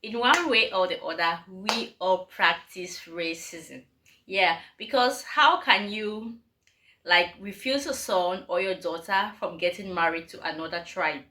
in one way or the other, we all practice racism. Yeah, because how can you refuse a son or your daughter from getting married to another tribe?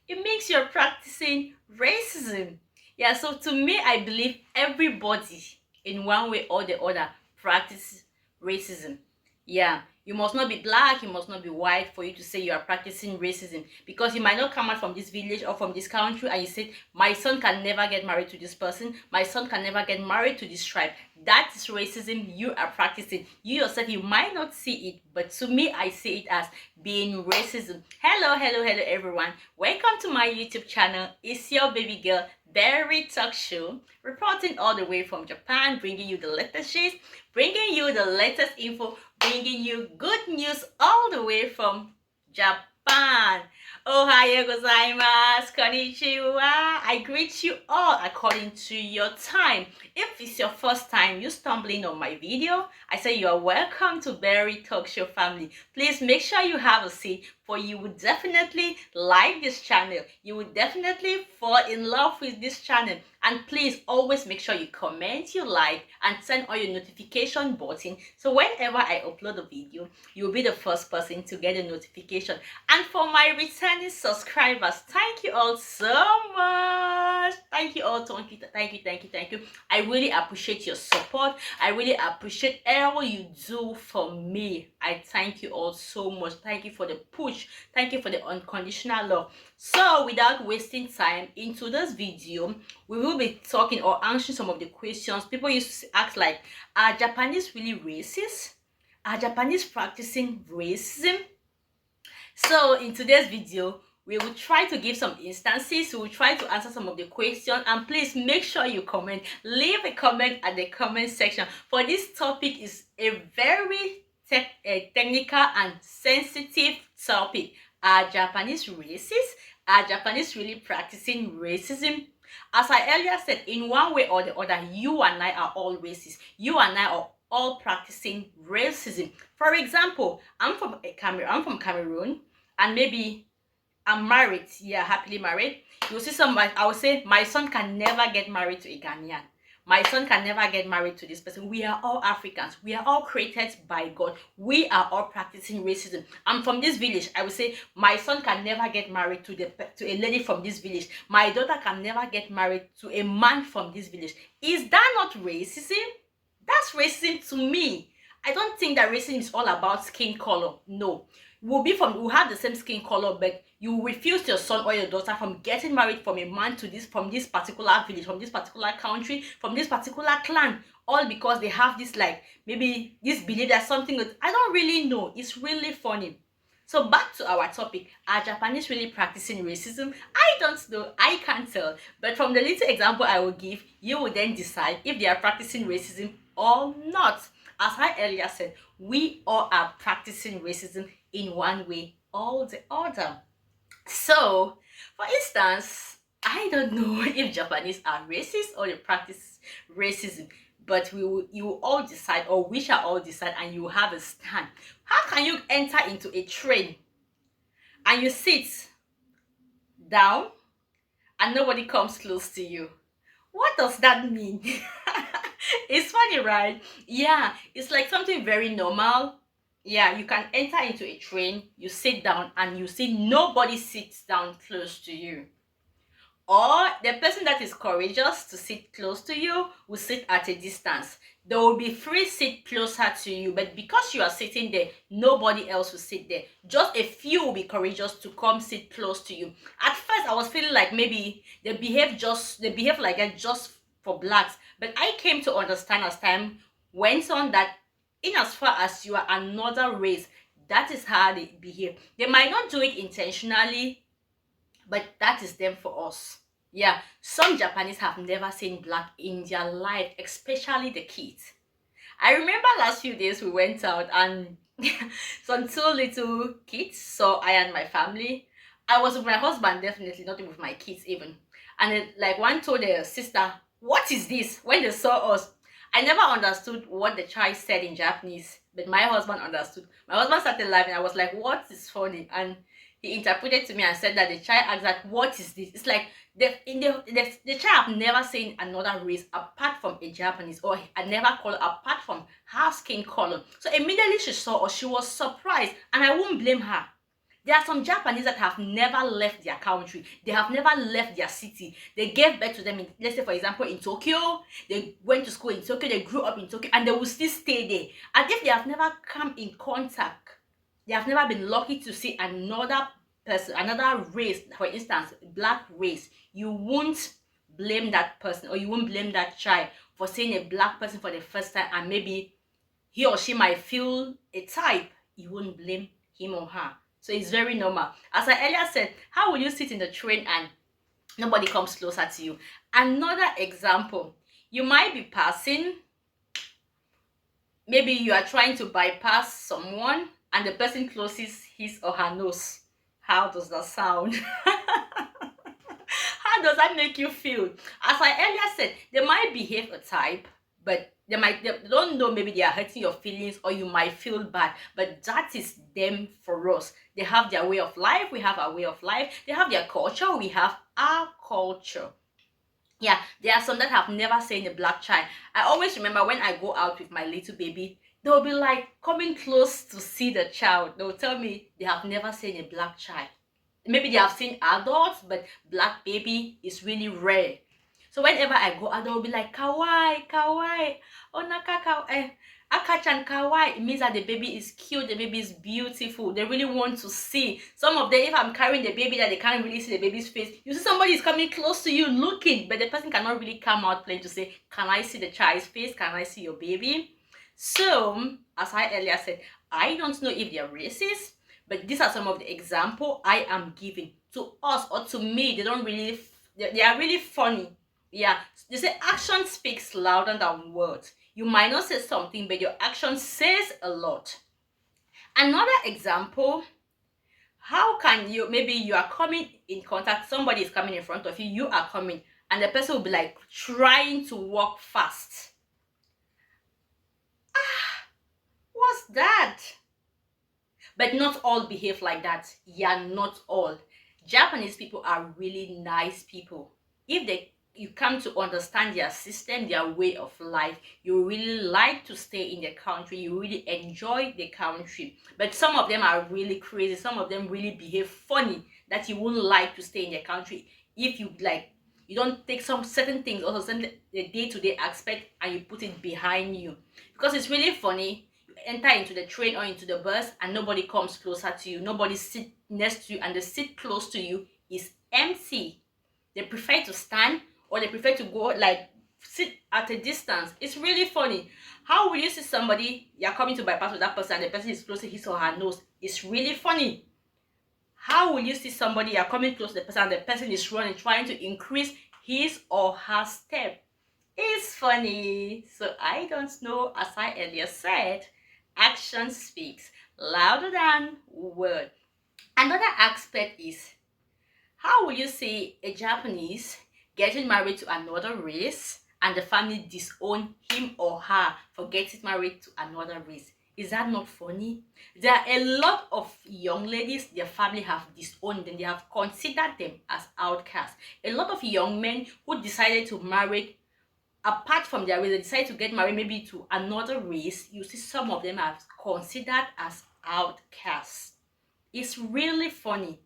It means you're practicing racism. Yeah, so to me, I believe everybody in one way or the other practices racism. Yeah, you must not be black, you must not be white for you to say you are practicing racism, because you might not come out from this village or from this country and you say, my son can never get married to this person, my son can never get married to this tribe. That is racism you are practicing. You yourself, you might not see it, but to me, I see it as being racism. Hello everyone. Welcome to my YouTube channel. It's your baby girl, Berry Talk Show, reporting all the way from Japan, bringing you the latest shit, bringing you the latest info, bringing you good news all the way from Japan. Ohayo gozaimasu, konnichiwa. I greet you all according to your time. If it's your first time you stumbling on my video, I say you are welcome to Berry Talk Show family. Please make sure you have a seat, for you would definitely like this channel. You would definitely fall in love with this channel. And please always make sure you comment, you like, and turn on your notification button, so whenever I upload a video, you'll be the first person to get a notification. And for my returning subscribers, thank you all so much. Thank you all. Thank you. I really appreciate your support. I really appreciate all you do for me. I thank you all so much. Thank you for the push. Thank you for the unconditional love. So without wasting time, in today's video, we will be talking or answering some of the questions people used to ask, like, are Japanese really racist? Are Japanese practicing racism? So in today's video, we will try to give some instances. We will try to answer some of the questions, and please make sure you comment. Leave a comment at the comment section, for this topic is a very technical and sensitive topic. Are Japanese racist? Are Japanese really practicing racism? As I earlier said, in one way or the other, you and I are all racist. You and I are all practicing racism. For example, I'm from Cameroon, and maybe I'm married. Yeah, happily married. You'll see somebody, I will say, my son can never get married to a Ghanaian. My son can never get married to this person. We are all Africans. We are all created by God. We are all practicing racism. I'm from this village. I would say my son can never get married to a lady from this village. My daughter can never get married to a man from this village. Is that not racism? That's racism to me. I don't think that racism is all about skin color. No. We'll have the same skin color, but you refuse your son or your daughter from getting married from a man from this particular village, from this particular country, from this particular clan, all because they have this, like, maybe this belief that something that I don't really know. It's really funny. So back to our topic, are Japanese really practicing racism? I don't know, I can't tell. But from the little example I will give, you will then decide if they are practicing racism or not. As I earlier said, we all are practicing racism in one way or the other. So, for instance, I don't know if Japanese are racist or they practice racism, but you will all decide, or we shall all decide, and you will have a stand. How can you enter into a train and you sit down and nobody comes close to you? What does that mean? It's funny, right? Yeah, it's like something very normal. Yeah, you can enter into a train, you sit down, and you see nobody sits down close to you. Or the person that is courageous to sit close to you will sit at a distance. There will be free seat closer to you, but because you are sitting there, nobody else will sit there. Just a few will be courageous to come sit close to you. At first, I was feeling like maybe they behave like that just for blacks, but I came to understand as time went on that in as far as you are another race, that is how they behave. They might not do it intentionally, but that is them for us. Yeah, some Japanese have never seen black in their life, especially the kids. I remember last few days we went out and some two little kids saw I and my family. I was with my husband, definitely not with my kids even. And like one told their sister, "What is this?" When they saw us. I never understood what the child said in Japanese, but my husband understood. My husband started laughing. I was like, "What is funny?" And he interpreted to me and said that the child asked that, what is this? It's like the child have never seen another race apart from a Japanese, or never color apart from her skin color. So immediately she saw us, she was surprised, and I won't blame her. There are some Japanese that have never left their country. They have never left their city. They gave birth to them in, let's say for example, in Tokyo. They went to school in Tokyo. They grew up in Tokyo, and they will still stay there. And if they have never come in contact, they have never been lucky to see another person, another race, for instance, black race, you won't blame that person, or you won't blame that child for seeing a black person for the first time, and maybe he or she might feel a type. You won't blame him or her. So it's very normal. As I earlier said, how will you sit in the train and nobody comes closer to you? Another example, you might be passing, maybe you are trying to bypass someone and the person closes his or her nose. How does that sound? How does that make you feel? As I earlier said, they might behave a type, but they don't know, maybe they are hurting your feelings, or you might feel bad, but that is them for us. They have their way of life, we have our way of life. They have their culture, we have our culture. Yeah, there are some that have never seen a black child. I always remember when I go out with my little baby, they'll be like coming close to see the child. They'll tell me they have never seen a black child. Maybe they have seen adults, but black baby is really rare. So whenever I go out, they'll be like, kawaii, kawaii, onaka kawaii. Akachan kawaii, it means that the baby is cute, the baby is beautiful. They really want to see. Some of them, if I'm carrying the baby, that they can't really see the baby's face, you see somebody is coming close to you looking, but the person cannot really come out plain to say, can I see the child's face? Can I see your baby? So, as I earlier said, I don't know if they're racist, but these are some of the example I am giving. To us or to me, they are really funny. Yeah, they say action speaks louder than words. You might not say something, but your action says a lot. Another example, how can you, maybe you are coming in contact, somebody is coming in front of you, you are coming, and the person will be like trying to walk fast. What's that? But not all behave like that. Yeah, not all. Japanese people are really nice people. If you come to understand their system, their way of life, you really like to stay in the country, you really enjoy the country. But some of them are really crazy, some of them really behave funny, that you wouldn't like to stay in the country if you like, you don't take some certain things, also the day-to-day aspect, and you put it behind you. Because it's really funny, enter into the train or into the bus and nobody comes closer to you, nobody sit next to you, and the seat close to you is empty. They prefer to stand, or they prefer to go like sit at a distance. It's really funny. How will you see somebody, you're coming to bypass with that person and the person is closing his or her nose? It's really funny. How will you see somebody, you're coming close to the person and the person is running, trying to increase his or her step? It's funny. So I don't know, as I earlier said, action speaks louder than word. Another aspect is, how will you see a Japanese getting married to another race and the family disown him or her for getting married to another race? Is that not funny? There are a lot of young ladies, their family have disowned them, they have considered them as outcasts. A lot of young men who decided to marry apart from their race, they decide to get married maybe to another race, you see some of them are considered as outcasts. It's really funny.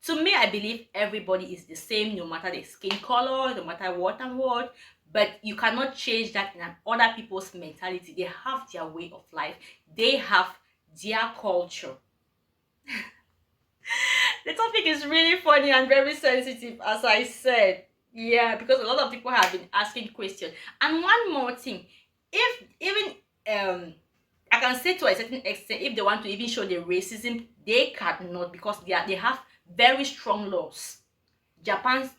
To me, I believe everybody is the same, no matter the skin color, no matter what and what, but you cannot change that in other people's mentality. They have their way of life, they have their culture. The topic is really funny and very sensitive, as I said. Yeah, because a lot of people have been asking questions. And one more thing, if even I can say to a certain extent, if they want to even show the racism, they cannot, because they have very strong laws. Japan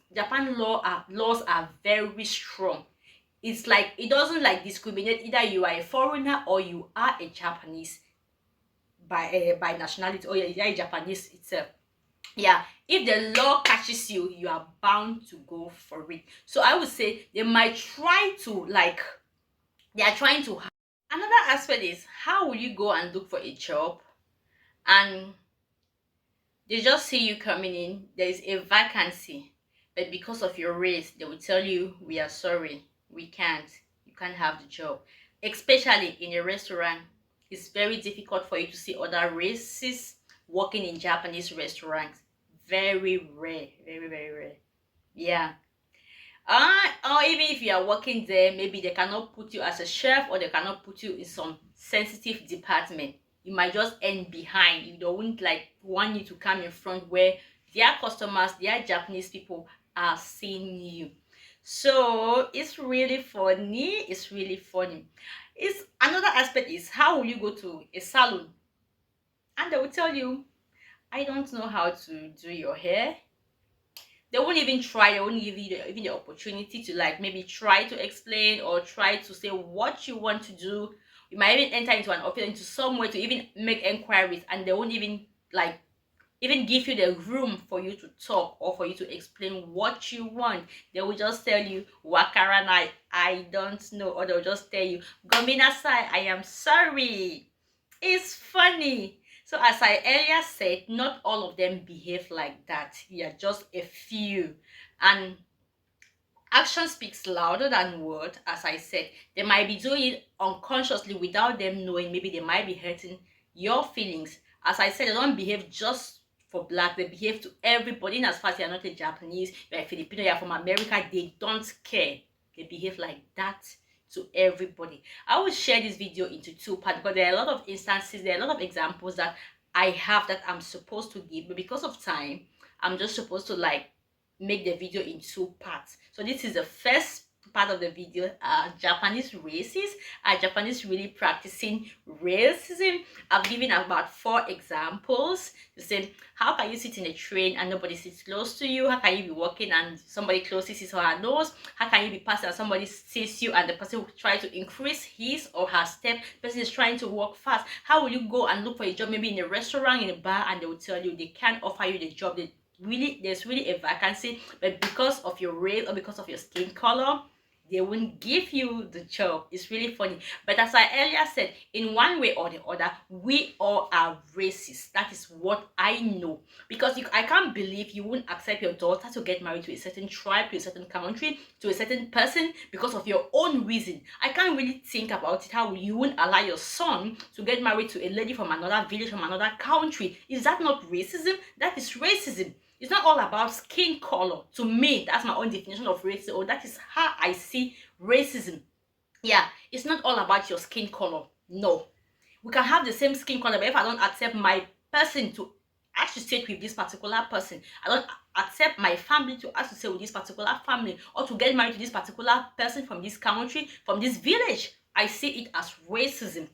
laws are very strong. It's like it doesn't like discriminate either you are a foreigner or you are a Japanese by nationality, or you're a Japanese itself. Yeah, if the law catches you, you are bound to go for it. So I would say they might try to like, they are trying to. Another aspect is, how will you go and look for a job and They just see you coming in, there is a vacancy, but because of your race, they will tell you, we are sorry, we can't, you can't have the job. Especially in a restaurant, it's very difficult for you to see other races working in Japanese restaurants. Very rare, very, very rare. Yeah. Or even if you are working there, maybe they cannot put you as a chef or they cannot put you in some sensitive department. You might just end behind. You don't like want you to come in front where their customers, their Japanese people are seeing you. So it's really funny. It's really funny. It's another aspect is how will you go to a salon and they will tell you, I don't know how to do your hair. They won't even try, they won't give you even the opportunity to like maybe try to explain or try to say what you want to do. You might even enter into an office, into somewhere to even make inquiries, and they won't even like even give you the room for you to talk or for you to explain what you want. They will just tell you wakaranai, I don't know, or they'll just tell you gominasai, I am sorry. It's funny. So as I earlier said, not all of them behave like that. Yeah, just a few. And action speaks louder than word. As I said, they might be doing it unconsciously without them knowing. Maybe they might be hurting your feelings. As I said, they don't behave just for black, they behave to everybody. In as far as you're not a Japanese, you're a Filipino, you're from America, they don't care. They behave like that to everybody. I will share this video into two parts because there are a lot of instances, there are a lot of examples that I have that I'm supposed to give, but because of time, I'm just supposed to like make the video in two parts. So this is the first part of the video, Japanese races, Japanese really practicing racism. I've given about 4 examples to say how can you sit in a train and nobody sits close to you, how can you be walking and somebody closes his or her nose, how can you be passing and somebody sees you and the person will try to increase his or her step, the person is trying to walk fast. How will you go and look for a job maybe in a restaurant, in a bar, and they will tell you they can't offer you the job, there's really a vacancy, but because of your race or because of your skin color, they won't give you the job. It's really funny. But as I earlier said, in one way or the other, we all are racist. That is what I know. Because I can't believe you won't accept your daughter to get married to a certain tribe, to a certain country, to a certain person because of your own reason. I can't really think about it, how you won't allow your son to get married to a lady from another village, from another country. Is that not racism? That is racism. It's not all about skin color. To me, that's my own definition of racism, or that is how I see racism. Yeah, it's not all about your skin color. No. We can have the same skin color, but if I don't accept my person to associate with this particular person, I don't accept my family to associate with this particular family, or to get married to this particular person from this country, from this village, I see it as racism.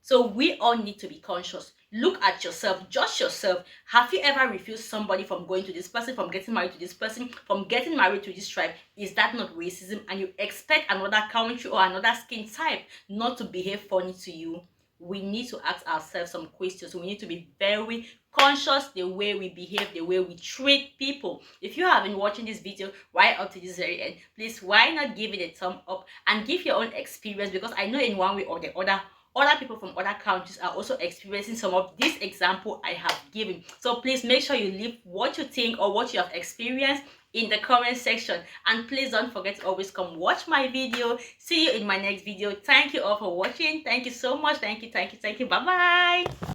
So we all need to be conscious. Look at yourself, judge yourself. Have you ever refused somebody from going to this person, from getting married to this person, from getting married to this tribe? Is that not racism? And you expect another country or another skin type not to behave funny to you? We need to ask ourselves some questions. We need to be very conscious the way we behave, the way we treat people. If you have been watching this video right up to this very end, please why not give it a thumb up and give your own experience, because I know in one way or the other people from other countries are also experiencing some of this example I have given. So please make sure you leave what you think or what you have experienced in the comment section, and please don't forget to always come watch my video. See you in my next video. Thank you all for watching. Thank you so much. Thank you. Bye bye.